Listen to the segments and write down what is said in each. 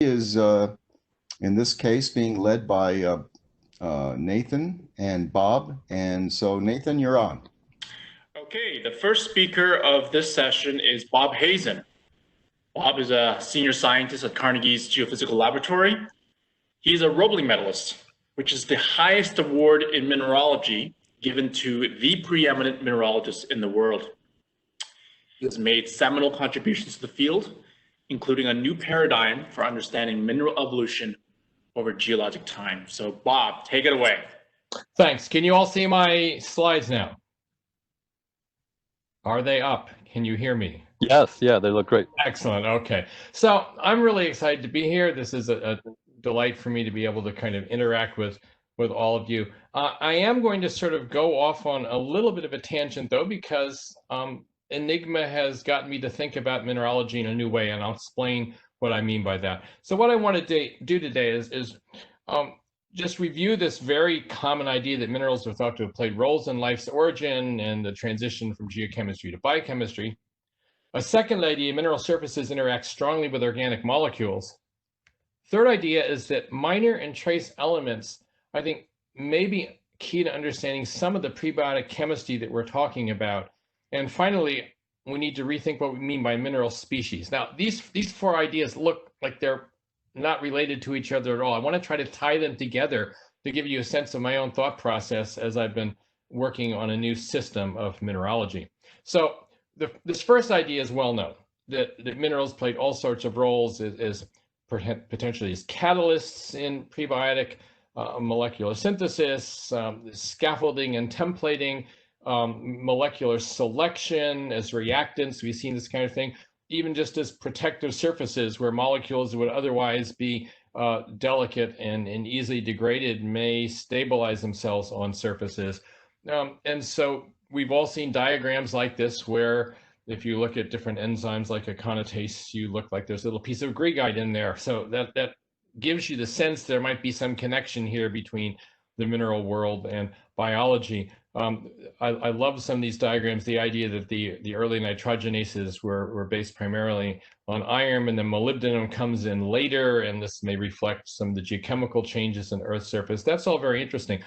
is, in this case, being led by Nathan and Bob. And so, Nathan, you're on. Okay, the first speaker of this session is Bob Hazen. Bob is a senior scientist at Carnegie's Geophysical Laboratory. He's a Roebling medalist, which is the highest award in mineralogy given to the preeminent mineralogist in the world. He has made seminal contributions to the field, including a new paradigm for understanding mineral evolution over geologic time. So Bob, take it away. Thanks. Can you all see my slides now? Are they up? Can you hear me? Yes, yeah, they look great. Excellent. Okay. So I'm really excited to be here. This is a delight for me to be able to kind of interact with all of you. I am going to sort of go off on a little bit of a tangent, though, because ENIGMA has gotten me to think about mineralogy in a new way, and I'll explain what I mean by that. So what I want to do today is just review this very common idea that minerals are thought to have played roles in life's origin and the transition from geochemistry to biochemistry. A second idea, mineral surfaces interact strongly with organic molecules. Third idea is that minor and trace elements, I think, may be key to understanding some of the prebiotic chemistry that we're talking about. And finally, we need to rethink what we mean by mineral species. Now, these four ideas look like they're not related to each other at all. I want to try to tie them together to give you a sense of my own thought process as I've been working on a new system of mineralogy. So this first idea is well known, that minerals played all sorts of roles as potentially as catalysts in prebiotic molecular synthesis, scaffolding and templating, molecular selection as reactants. We've seen this kind of thing, even just as protective surfaces where molecules would otherwise be delicate and easily degraded may stabilize themselves on surfaces. And so we've all seen diagrams like this where if you look at different enzymes like aconitase, you look like there's a little piece of greigite in there. So that gives you the sense there might be some connection here between the mineral world and biology. I love some of these diagrams, the idea that the early nitrogenases were based primarily on iron, and then molybdenum comes in later, and this may reflect some of the geochemical changes in Earth's surface. That's all very interesting.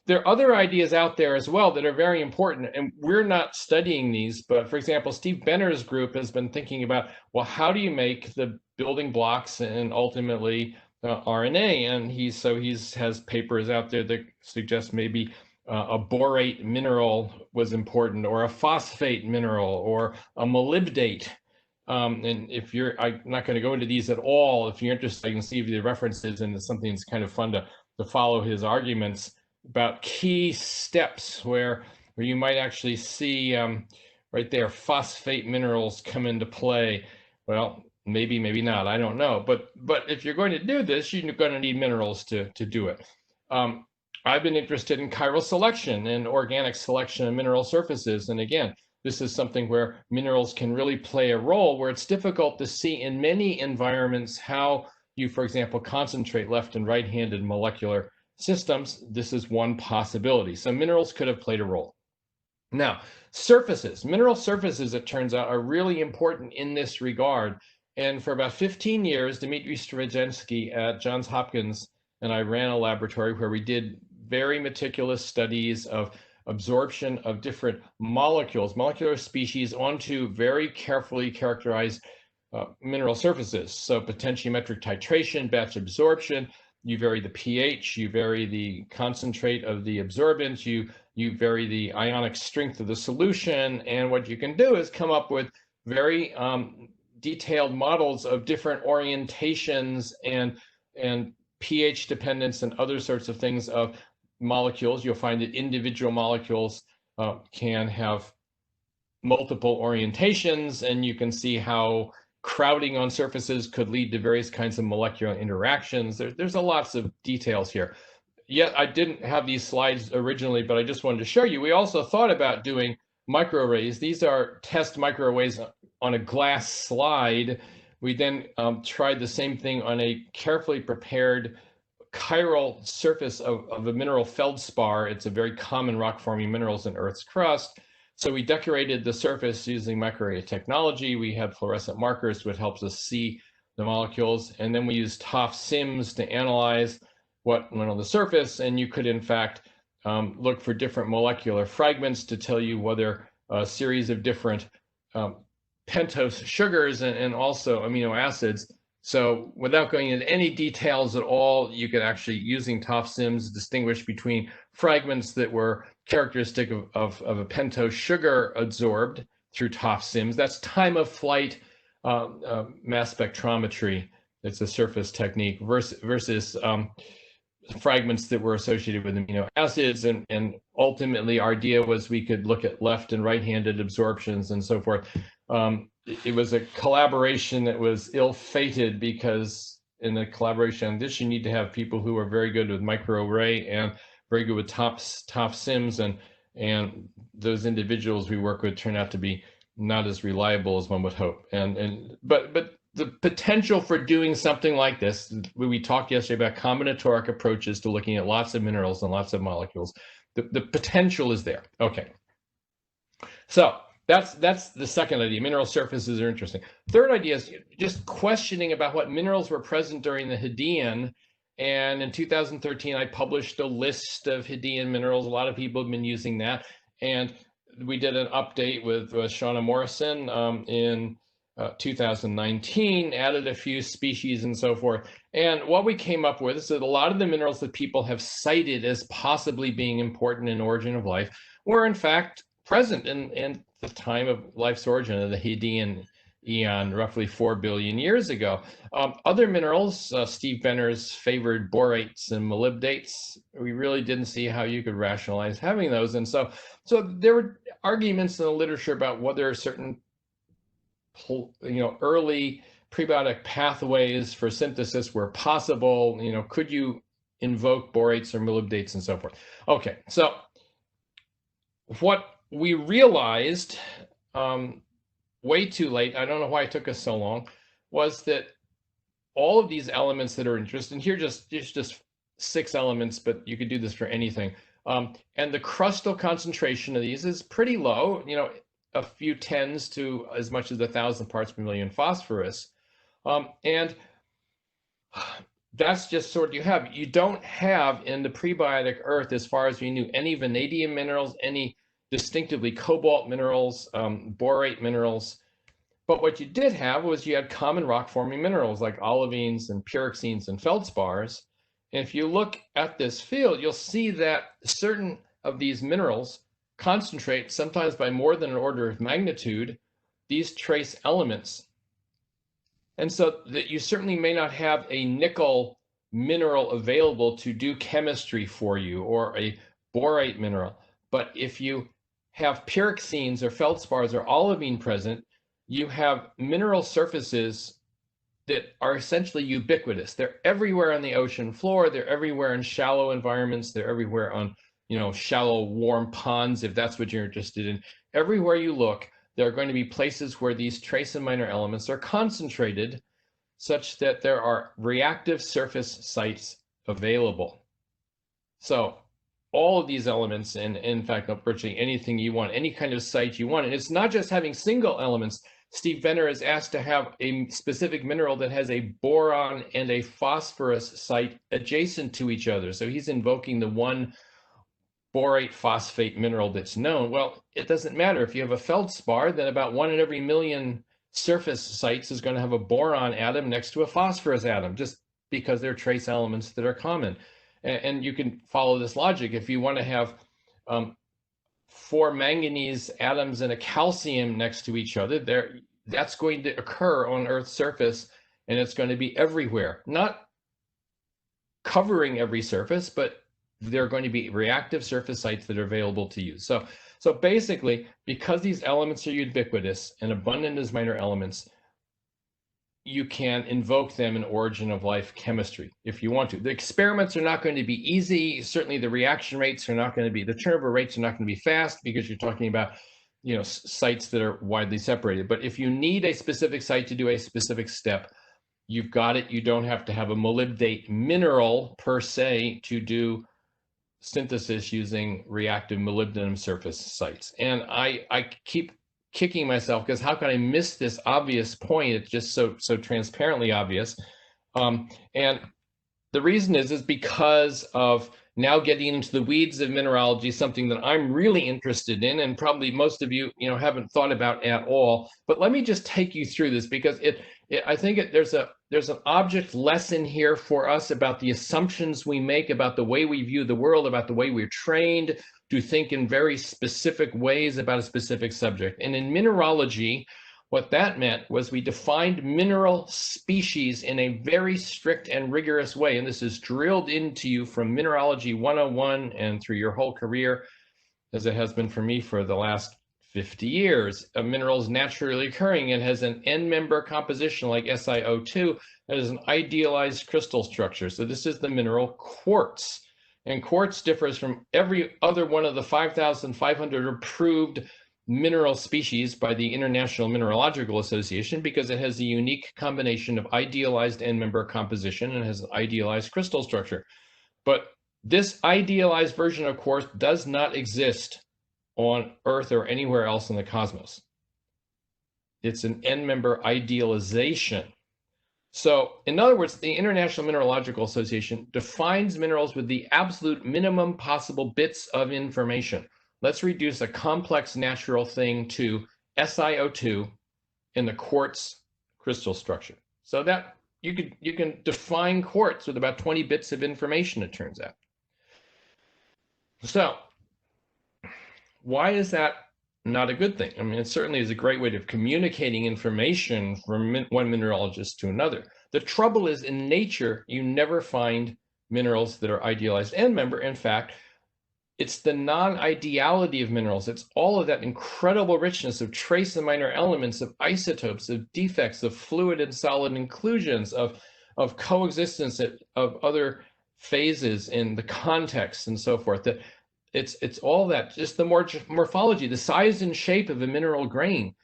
There are other ideas out there as well that are very important, and we're not studying these, but for example, Steve Benner's group has been thinking about, well, how do you make the building blocks and ultimately RNA? And he has papers out there that suggest maybe a borate mineral was important, or a phosphate mineral, or a molybdate. And if I'm not going to go into these at all. If you're interested, I can see the references, and it's something that's kind of fun to follow his arguments about key steps where you might actually see right there phosphate minerals come into play. Well, maybe not, I don't know. But if you're going to do this, you're going to need minerals to do it. I've been interested in chiral selection and organic selection of mineral surfaces. And again, this is something where minerals can really play a role, where it's difficult to see in many environments how you, for example, concentrate left and right-handed molecular systems. This is one possibility. So minerals could have played a role. Now, surfaces, mineral surfaces, it turns out, are really important in this regard. And for about 15 years, Dmitry Stravinsky at Johns Hopkins and I ran a laboratory where we did very meticulous studies of absorption of different molecules, molecular species, onto very carefully characterized mineral surfaces. So potentiometric titration, batch absorption, you vary the pH, you vary the concentrate of the absorbent, you vary the ionic strength of the solution, and what you can do is come up with very detailed models of different orientations and pH dependence and other sorts of things of molecules. You'll find that individual molecules can have multiple orientations, and you can see how crowding on surfaces could lead to various kinds of molecular interactions. There's lots of details here. Yet I didn't have these slides originally, but I just wanted to show you. We also thought about doing microarrays. These are test microarrays on a glass slide. We then tried the same thing on a carefully prepared chiral surface of a mineral feldspar. It's a very common rock-forming minerals in Earth's crust. So we decorated the surface using microarray technology. We had fluorescent markers, which helps us see the molecules, and then we used TOF-SIMS to analyze what went on the surface, and you could in fact look for different molecular fragments to tell you whether a series of different pentose sugars and also amino acids. So without going into any details at all, you could actually, using TOF-SIMS, distinguish between fragments that were characteristic of a pentose sugar adsorbed through TOF-SIMS. That's time of flight mass spectrometry. It's a surface technique versus fragments that were associated with amino acids. And ultimately, our idea was we could look at left and right-handed absorptions and so forth. It was a collaboration that was ill-fated because in the collaboration on this, you need to have people who are very good with microarray and very good with TOF-SIMS, and those individuals we work with turn out to be not as reliable as one would hope. But the potential for doing something like this, we talked yesterday about combinatoric approaches to looking at lots of minerals and lots of molecules. The potential is there. Okay. So that's the second idea. Mineral surfaces are interesting. Third idea is just questioning about what minerals were present during the Hadean. And in 2013, I published a list of Hadean minerals. A lot of people have been using that. And we did an update with Shauna Morrison in 2019, added a few species and so forth. And what we came up with is that a lot of the minerals that people have cited as possibly being important in origin of life were in fact present in the time of life's origin of the Hadean eon, roughly 4 billion years ago. Other minerals, Steve Benner's favored borates and molybdates, we really didn't see how you could rationalize having those. And so there were arguments in the literature about whether certain early prebiotic pathways for synthesis were possible. Could you invoke borates or molybdates and so forth? Okay, so what we realized way too late, I don't know why it took us so long, was that all of these elements that are interesting, and here just 6 elements, but you could do this for anything. And the crustal concentration of these is pretty low, a few tens to as much as 1,000 parts per million phosphorus. And that's just sort of you have. You don't have in the prebiotic earth, as far as we knew, any vanadium minerals, any distinctively cobalt minerals, borate minerals. But what you did have was you had common rock-forming minerals like olivines and pyroxenes and feldspars. And if you look at this field, you'll see that certain of these minerals concentrate, sometimes by more than an order of magnitude, these trace elements. And so that you certainly may not have a nickel mineral available to do chemistry for you, or a borate mineral. But if you have pyroxenes or feldspars or olivine present, you have mineral surfaces that are essentially ubiquitous. They're everywhere on the ocean floor. They're everywhere in shallow environments. They're everywhere on, shallow, warm ponds, if that's what you're interested in. Everywhere you look, there are going to be places where these trace and minor elements are concentrated such that there are reactive surface sites available. So all of these elements, and in fact, virtually anything you want, any kind of site you want, and it's not just having single elements. Steve Benner is asked to have a specific mineral that has a boron and a phosphorus site adjacent to each other. So he's invoking the one borate phosphate mineral that's known. Well, it doesn't matter. If you have a feldspar, then about 1 in every million surface sites is going to have a boron atom next to a phosphorus atom, just because they're trace elements that are common. And you can follow this logic. If you want to have 4 manganese atoms and a calcium next to each other, that's going to occur on Earth's surface, and it's going to be everywhere. Not covering every surface, but there are going to be reactive surface sites that are available to use. So basically, because these elements are ubiquitous and abundant as minor elements, you can invoke them in origin of life chemistry if you want to. The experiments are not going to be easy. Certainly the reaction rates are not going to be, the turnover rates are not going to be fast, because you're talking about, sites that are widely separated. But if you need a specific site to do a specific step, you've got it. You don't have to have a molybdate mineral per se to do synthesis using reactive molybdenum surface sites. And I keep kicking myself because how could I miss this obvious point? It's just so transparently obvious. And the reason is because of now getting into the weeds of mineralogy, something that I'm really interested in, and probably most of you, haven't thought about at all. But let me just take you through this because I think there's an object lesson here for us about the assumptions we make about the way we view the world, about the way we're trained to think in very specific ways about a specific subject. And in mineralogy, what that meant was we defined mineral species in a very strict and rigorous way. And this is drilled into you from Mineralogy 101 and through your whole career, as it has been for me for the last 50 years. A mineral is naturally occurring and has an N-member composition like SiO2 that is an idealized crystal structure. So this is the mineral quartz. And quartz differs from every other one of the 5,500 approved mineral species by the International Mineralogical Association because it has a unique combination of idealized N-member composition and has an idealized crystal structure. But this idealized version of quartz does not exist on Earth or anywhere else in the cosmos. It's an N-member idealization. So, in other words, the International Mineralogical Association defines minerals with the absolute minimum possible bits of information. Let's reduce a complex natural thing to SiO2 in the quartz crystal structure. So that you can define quartz with about 20 bits of information, it turns out. So why is that not a good thing? I mean, it certainly is a great way of communicating information from one mineralogist to another. The trouble is, in nature, you never find minerals that are idealized N-member. In fact, it's the non-ideality of minerals. It's all of that incredible richness of trace and minor elements, of isotopes, of defects, of fluid and solid inclusions, of coexistence of other phases in the context and so forth. That it's all that, just the morphology, the size and shape of a mineral grain.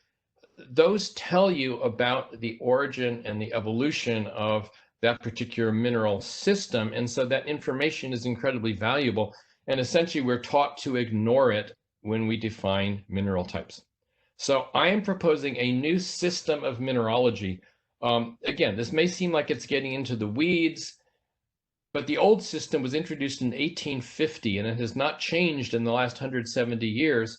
Those tell you about the origin and the evolution of that particular mineral system. And so that information is incredibly valuable. And essentially, we're taught to ignore it when we define mineral types. So I am proposing a new system of mineralogy. Again, this may seem like it's getting into the weeds, but the old system was introduced in 1850, and it has not changed in the last 170 years.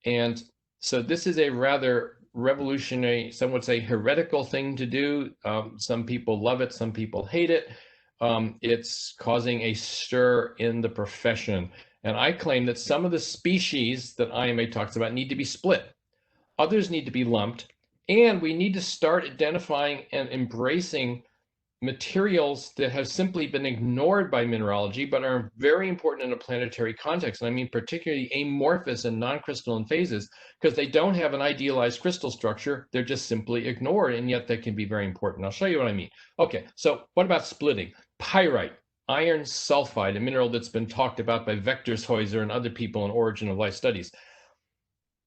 And so this is a rather revolutionary, some would say heretical thing to do. Some people love it, some people hate it. It's causing a stir in the profession. And I claim that some of the species that IMA talks about need to be split. Others need to be lumped. And we need to start identifying and embracing materials that have simply been ignored by mineralogy, but are very important in a planetary context. And I mean particularly amorphous and non-crystalline phases, because they don't have an idealized crystal structure. They're just simply ignored, and yet they can be very important. I'll show you what I mean. Okay, so what about splitting? Pyrite, iron sulfide, a mineral that's been talked about by Vectorshäuser and other people in origin of life studies.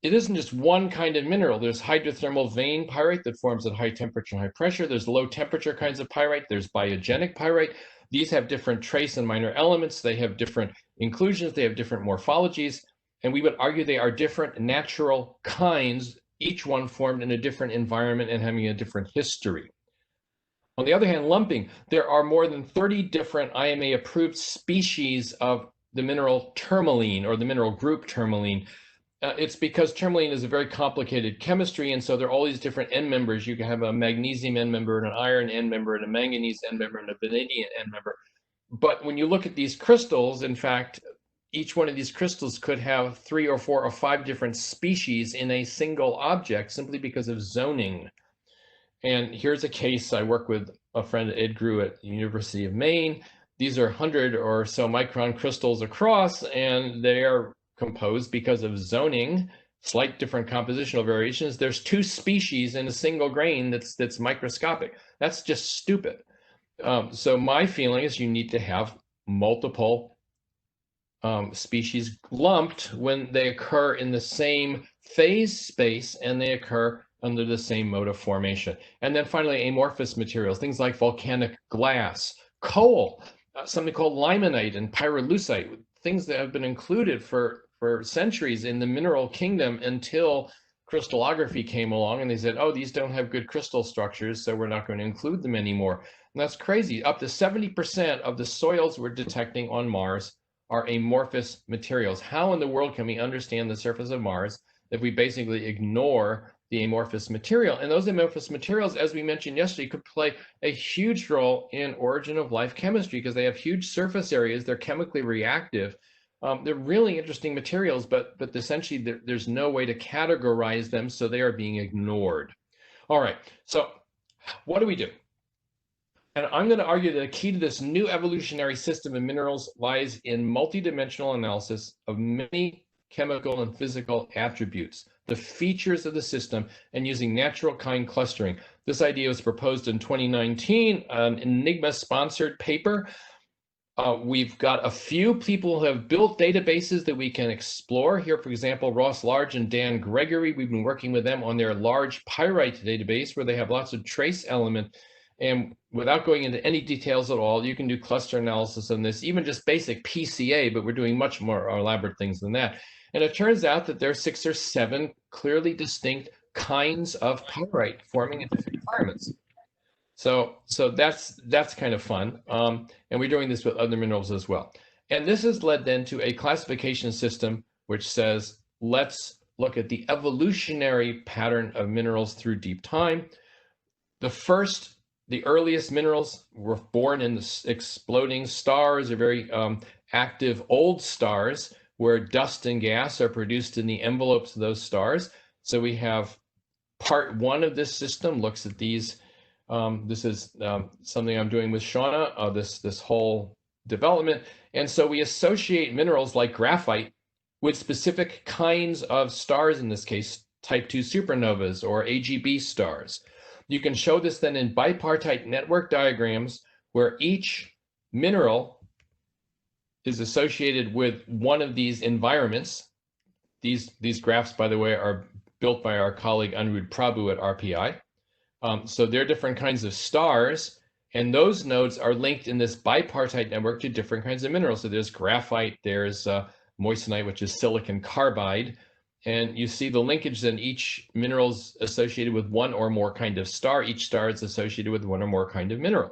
It isn't just one kind of mineral. There's hydrothermal vein pyrite that forms at high temperature and high pressure. There's low temperature kinds of pyrite. There's biogenic pyrite. These have different trace and minor elements. They have different inclusions. They have different morphologies. And we would argue they are different natural kinds, each one formed in a different environment and having a different history. On the other hand, lumping, there are more than 30 different IMA-approved species of the mineral tourmaline, or the mineral group tourmaline. It's because tourmaline is a very complicated chemistry, and so there are all these different N members. You can have a magnesium N member, and an iron N member, and a manganese N member, and a vanadium N member. But when you look at these crystals, in fact, each one of these crystals could have 3 or 4 or 5 different species in a single object simply because of zoning. And here's a case. I work with a friend, Ed Grew, at the University of Maine. These are 100 or so micron crystals across, and they are composed because of zoning, slight different compositional variations. There's 2 species in a single grain that's microscopic. That's just stupid. So my feeling is you need to have multiple species lumped when they occur in the same phase space and they occur under the same mode of formation. And then finally, amorphous materials, things like volcanic glass, coal, something called limonite and pyrolusite, things that have been included for centuries in the mineral kingdom until crystallography came along and they said, oh, these don't have good crystal structures, so we're not going to include them anymore. And that's crazy. Up to 70% of the soils we're detecting on Mars are amorphous materials. How in the world can we understand the surface of Mars if we basically ignore the amorphous material? And those amorphous materials, as we mentioned yesterday, could play a huge role in origin of life chemistry because they have huge surface areas. They're chemically reactive. They're really interesting materials, but essentially there's no way to categorize them, so they are being ignored. All right, so what do we do? And I'm going to argue that the key to this new evolutionary system of minerals lies in multidimensional analysis of many chemical and physical attributes, the features of the system, and using natural kind clustering. This idea was proposed in 2019, an ENIGMA-sponsored paper. We've got a few people who have built databases that we can explore. Here, for example, Ross Large and Dan Gregory. We've been working with them on their large Pyrite database where they have lots of trace element. And without going into any details at all, you can do cluster analysis on this, even just basic PCA, but we're doing much more elaborate things than that. And it turns out that there are 6 or 7 clearly distinct kinds of pyrite forming in different environments. So that's kind of fun. And we're doing this with other minerals as well. And this has led then to a classification system which says, let's look at the evolutionary pattern of minerals through deep time. The earliest minerals were born in the exploding stars, or very active old stars, where dust and gas are produced in the envelopes of those stars. So we have part 1 of this system looks at these. This is something I'm doing with Shauna, this whole development. And so we associate minerals like graphite with specific kinds of stars, in this case, type 2 supernovas or AGB stars. You can show this then in bipartite network diagrams where each mineral is associated with one of these environments. These graphs, by the way, are built by our colleague Anirudh Prabhu at RPI. So they're different kinds of stars, and those nodes are linked in this bipartite network to different kinds of minerals. So there's graphite, there's moissanite, which is silicon carbide, and you see the linkage in each mineral's associated with one or more kind of star. Each star is associated with one or more kind of mineral.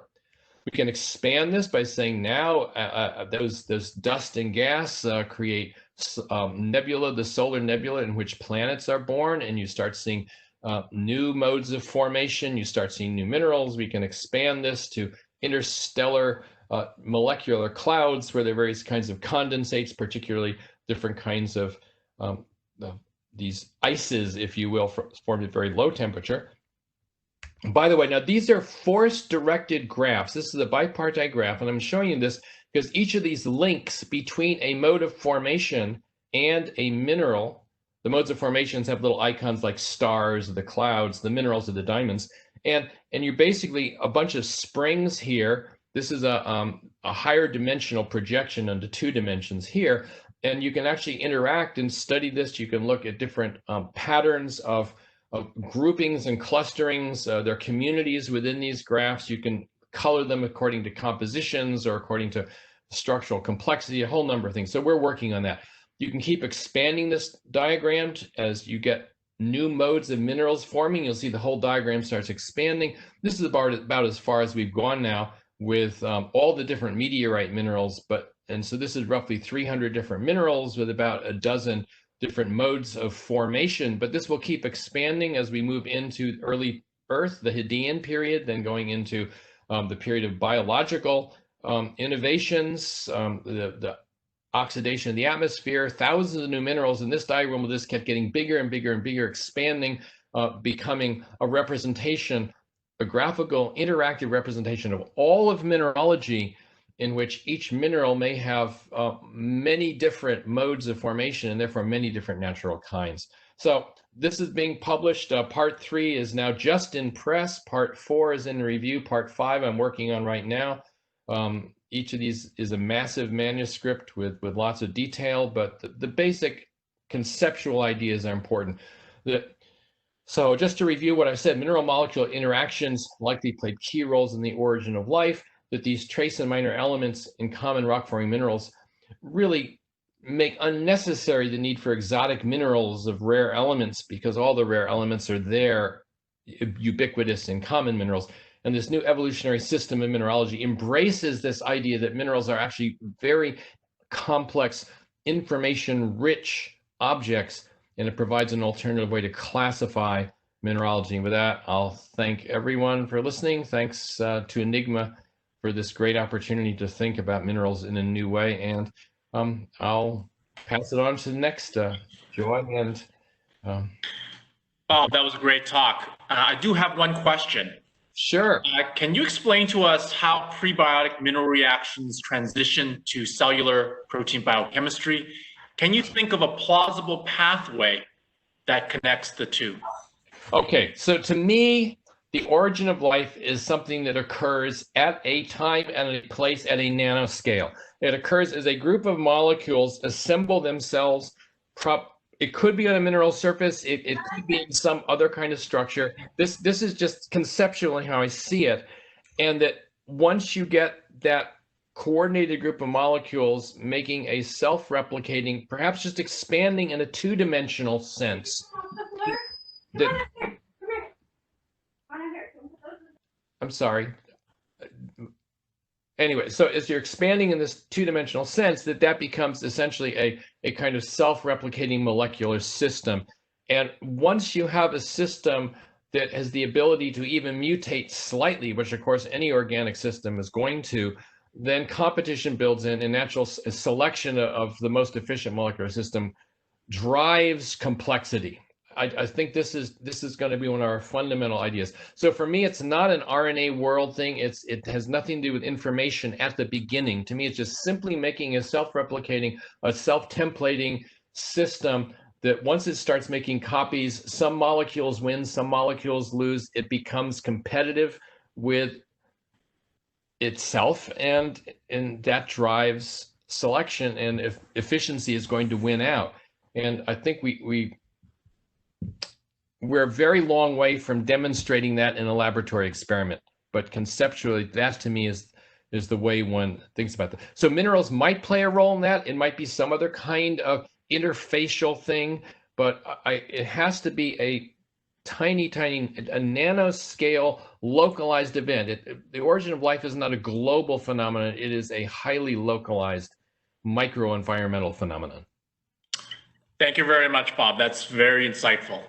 We can expand this by saying now those dust and gas create nebula, the solar nebula in which planets are born, and you start seeing new modes of formation. You start seeing new minerals. We can expand this to interstellar molecular clouds where there are various kinds of condensates, particularly different kinds of these ices, if you will, formed at very low temperature. By the way, now these are force-directed graphs. This is a bipartite graph, and I'm showing you this because each of these links between a mode of formation and a mineral. The modes of formations have little icons like stars, the clouds, the minerals are the diamonds, and you're basically a bunch of springs here. This is a higher dimensional projection onto 2 dimensions here, and you can actually interact and study this. You can look at different patterns of groupings and clusterings. There are communities within these graphs. You can color them according to compositions or according to structural complexity, a whole number of things. So we're working on that. You can keep expanding this diagram as you get new modes of minerals forming. You'll see the whole diagram starts expanding. This is about as far as we've gone now with all the different meteorite minerals. And so this is roughly 300 different minerals with about a dozen different modes of formation. But this will keep expanding as we move into early Earth, the Hadean period, then going into the period of biological innovations, the oxidation of the atmosphere, thousands of new minerals. And this diagram will just keep getting bigger and bigger and bigger, expanding, becoming a representation, a graphical interactive representation of all of mineralogy, in which each mineral may have many different modes of formation and therefore many different natural kinds. So this is being published. Part 3 is now just in press. Part 4 is in review. Part 5 I'm working on right now. Each of these is a massive manuscript with lots of detail, but the basic conceptual ideas are important. So just to review what I've said, mineral molecule interactions likely played key roles in the origin of life, that these trace and minor elements in common rock-forming minerals really make unnecessary the need for exotic minerals of rare elements, because all the rare elements are there, ubiquitous in common minerals. And this new evolutionary system of mineralogy embraces this idea that minerals are actually very complex, information-rich objects, and it provides an alternative way to classify mineralogy. And with that, I'll thank everyone for listening. Thanks to ENIGMA for this great opportunity to think about minerals in a new way. And I'll pass it on to the next Joy. And Bob, that was a great talk. I do have one question. Sure. Can you explain to us how prebiotic mineral reactions transition to cellular protein biochemistry? Can you think of a plausible pathway that connects the two? Okay, so to me, the origin of life is something that occurs at a time and a place at a nanoscale. It occurs as a group of molecules assemble themselves. It could be on a mineral surface. It could be in some other kind of structure. This is just conceptually how I see it. And that once you get that coordinated group of molecules making a self-replicating, perhaps just expanding in a two-dimensional sense, I'm sorry. Anyway, so as you're expanding in this two-dimensional sense, that becomes essentially a kind of self-replicating molecular system. And once you have a system that has the ability to even mutate slightly, which of course any organic system is going to, then competition builds in, and natural selection of the most efficient molecular system drives complexity. I think this is going to be one of our fundamental ideas. So for me, it's not an RNA world thing. It has nothing to do with information at the beginning. To me, it's just simply making a self-replicating, a self-templating system that once it starts making copies, some molecules win, some molecules lose. It becomes competitive with itself, and that drives selection, and if efficiency is going to win out. And I think we're a very long way from demonstrating that in a laboratory experiment, but conceptually, that to me is the way one thinks about that. So minerals might play a role in that. It might be some other kind of interfacial thing, but it has to be a tiny, a nanoscale localized event. The origin of life is not a global phenomenon. It is a highly localized microenvironmental phenomenon. Thank you very much, Bob. That's very insightful.